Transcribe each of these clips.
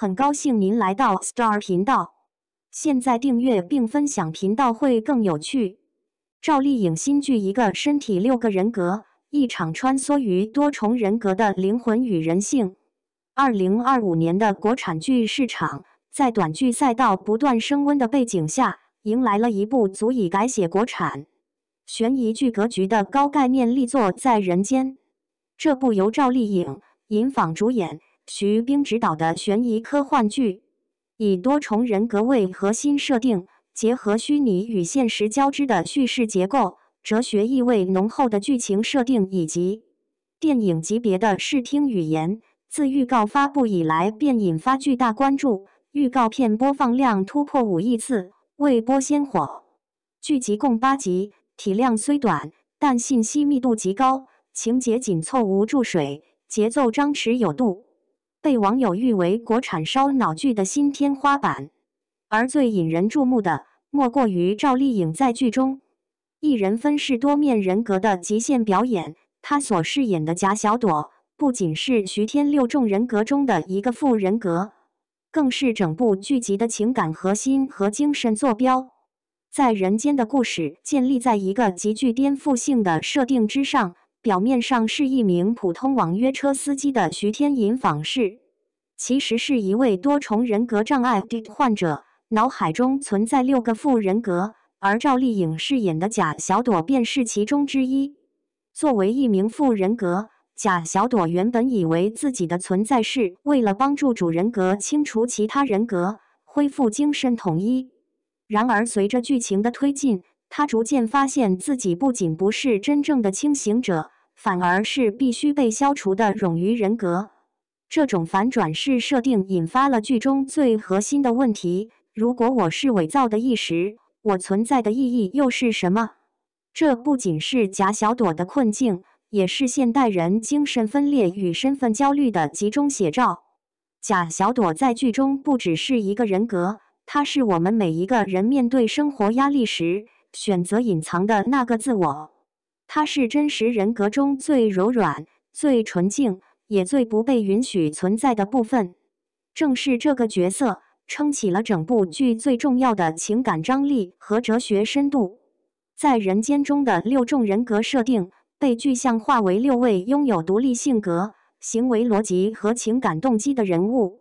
很高兴您来到 Star 频道，现在订阅并分享频道会更有趣。赵丽颖新剧《一个身体6个人格》，一场穿梭于多重人格的灵魂与人性。2025年的国产剧市场，在短剧赛道不断升温的背景下，迎来了一部足以改写国产悬疑剧格局的高概念力作《在人间》。这部由赵丽颖、尹昉主演、徐冰执导的悬疑科幻剧，以多重人格为核心设定，结合虚拟与现实交织的叙事结构、哲学意味浓厚的剧情设定以及电影级别的视听语言，自预告发布以来便引发巨大关注。预告片播放量突破5亿次，未播先火。剧集共8集，体量虽短，但信息密度极高，情节紧凑无注水，节奏张弛有度，被网友誉为国产烧脑剧的新天花板。而最引人注目的，莫过于赵丽颖在剧中一人分饰多面人格的极限表演。她所饰演的贾小朵，不仅是徐天6重人格中的一个副人格，更是整部剧集的情感核心和精神坐标。在人间的故事建立在一个极具颠覆性的设定之上，表面上是一名普通网约车司机的徐天尹昉氏，其实是一位多重人格障碍的患者，脑海中存在6个副人格，而赵丽颖饰演的贾小朵便是其中之一。作为一名副人格，贾小朵原本以为自己的存在是为了帮助主人格清除其他人格，恢复精神统一。然而随着剧情的推进，她逐渐发现自己不仅不是真正的清醒者，反而是必须被消除的冗余人格。这种反转式设定引发了剧中最核心的问题：如果我是伪造的意识，我存在的意义又是什么？这不仅是贾小朵的困境，也是现代人精神分裂与身份焦虑的集中写照。贾小朵在剧中不只是一个人格，她是我们每一个人面对生活压力时选择隐藏的那个自我。她是真实人格中最柔软、最纯净，也最不被允许存在的部分。正是这个角色撑起了整部剧最重要的情感张力和哲学深度。在人间中的6重人格设定被具象化为6位拥有独立性格、行为逻辑和情感动机的人物，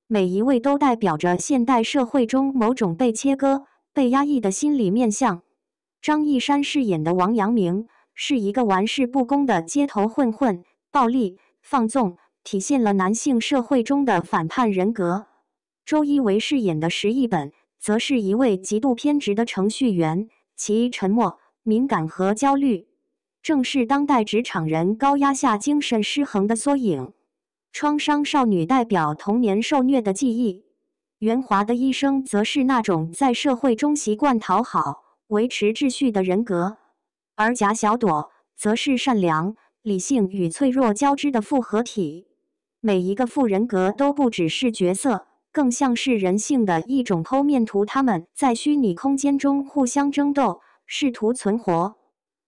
每一位都代表着现代社会中某种被切割、被压抑的心理面向。张一山饰演的王阳明是一个玩世不恭的街头混混，暴力、放纵，体现了男性社会中的反叛人格。周一围饰演的石一本则是一位极度偏执的程序员，其沉默、敏感和焦虑正是当代职场人高压下精神失衡的缩影。创伤少女代表童年受虐的记忆，圆滑的医生则是那种在社会中习惯讨好、维持秩序的人格，而贾小朵则是善良、理性与脆弱交织的复合体。每一个副人格都不只是角色，更像是人性的一种剖面图，他们在虚拟空间中互相争斗，试图存活，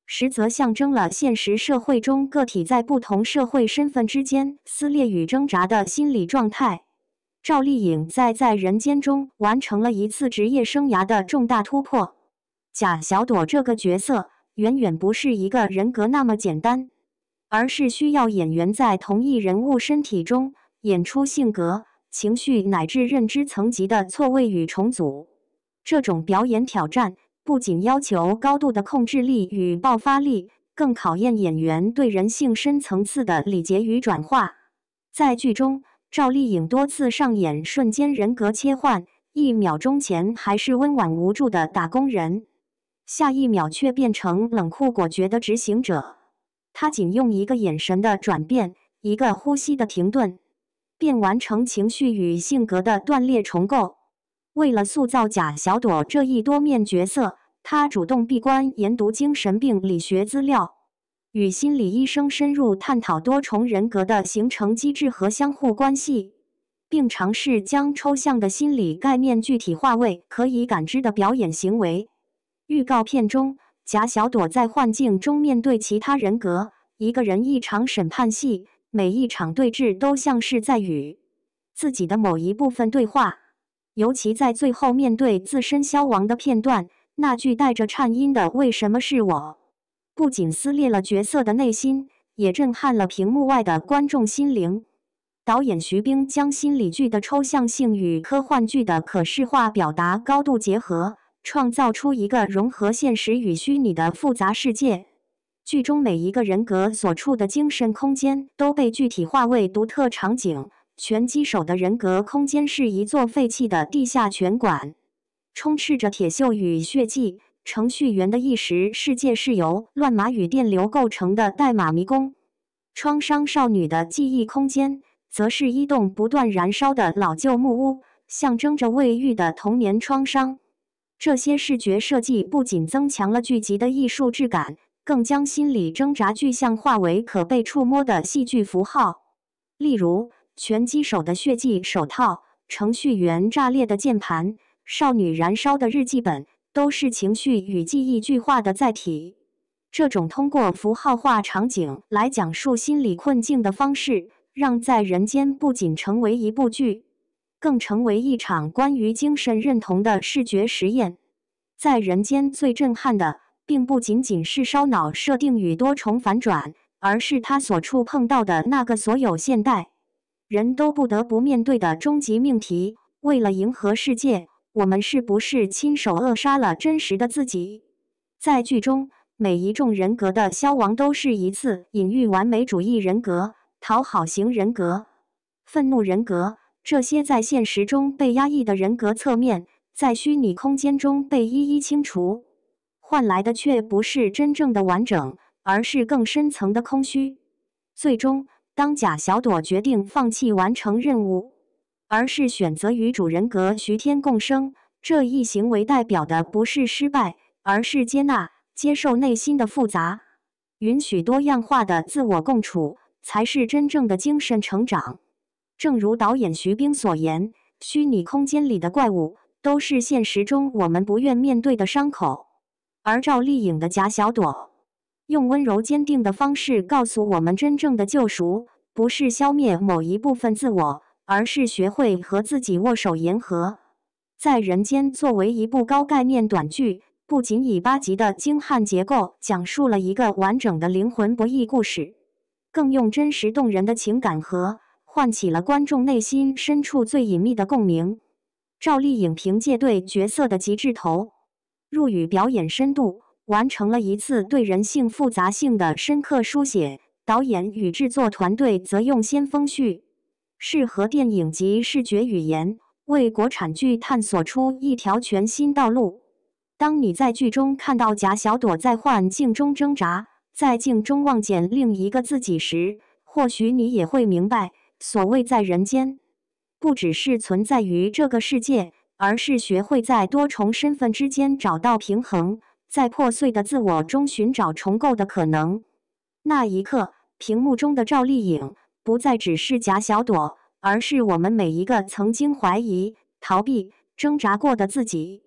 实则象征了现实社会中个体在不同社会身份之间撕裂与挣扎的心理状态。赵丽颖在人间中完成了一次职业生涯的重大突破。贾小朵这个角色远远不是一个人格那么简单，而是需要演员在同一人物身体中演出性格、情绪乃至认知层级的错位与重组。这种表演挑战不仅要求高度的控制力与爆发力，更考验演员对人性深层次的理解与转化。在剧中，赵丽颖多次上演瞬间人格切换，1秒钟前还是温婉无助的打工人，下一秒却变成冷酷果决的执行者。她仅用一个眼神的转变，一个呼吸的停顿，便完成情绪与性格的断裂重构。为了塑造贾小朵这一多面角色，她主动闭关研读精神病理学资料，与心理医生深入探讨多重人格的形成机制和相互关系，并尝试将抽象的心理概念具体化为可以感知的表演行为。预告片中，贾小朵在幻境中面对其他人格，一个人一场审判戏，每一场对峙都像是在与自己的某一部分对话，尤其在最后面对自身消亡的片段，那句带着颤音的"为什么是我"，不仅撕裂了角色的内心，也震撼了屏幕外的观众心灵。导演徐冰将心理剧的抽象性与科幻剧的可视化表达高度结合，创造出一个融合现实与虚拟的复杂世界。剧中每一个人格所处的精神空间都被具体化为独特场景。拳击手的人格空间是一座废弃的地下拳馆，充斥着铁锈与血迹；程序员的意识世界是由乱码与电流构成的代码迷宫。创伤少女的记忆空间则是一栋不断燃烧的老旧木屋，象征着未愈的童年创伤。这些视觉设计不仅增强了剧集的艺术质感，更将心理挣扎具象化为可被触摸的戏剧符号。例如，拳击手的血迹手套、程序员炸裂的键盘、少女燃烧的日记本，都是情绪与记忆具化的载体。这种通过符号化场景来讲述心理困境的方式，让在人间不仅成为一部剧，更成为一场关于精神认同的视觉实验。在人间最震撼的，并不仅仅是烧脑设定与多重反转，而是他所触碰到的那个所有现代人都不得不面对的终极命题：为了迎合世界，我们是不是亲手扼杀了真实的自己？在剧中，每一种人格的消亡都是一次隐喻完美主义人格、讨好型人格、愤怒人格，这些在现实中被压抑的人格侧面，在虚拟空间中被一一清除，换来的却不是真正的完整，而是更深层的空虚。最终，当贾小朵决定放弃完成任务，而是选择与主人格徐天共生，这一行为代表的不是失败，而是接纳、接受内心的复杂，允许多样化的自我共处，才是真正的精神成长。正如导演徐冰所言，虚拟空间里的怪物，都是现实中我们不愿面对的伤口。而赵丽颖的贾小朵，用温柔坚定的方式告诉我们，真正的救赎不是消灭某一部分自我，而是学会和自己握手言和。在人间作为一部高概念短剧，不仅以8集的精悍结构讲述了一个完整的灵魂不易故事，更用真实动人的情感唤起了观众内心深处最隐秘的共鸣。赵丽颖凭借对角色的极致投入与表演深度，完成了一次对人性复杂性的深刻书写。导演与制作团队则用先锋叙事和电影及视觉语言，为国产剧探索出一条全新道路。当你在剧中看到贾小朵在幻境中挣扎，在镜中望见另一个自己时，或许你也会明白，所谓在人间，不只是存在于这个世界，而是学会在多重身份之间找到平衡，在破碎的自我中寻找重构的可能。那一刻，屏幕中的赵丽颖不再只是贾小朵，而是我们每一个曾经怀疑、逃避、挣扎过的自己。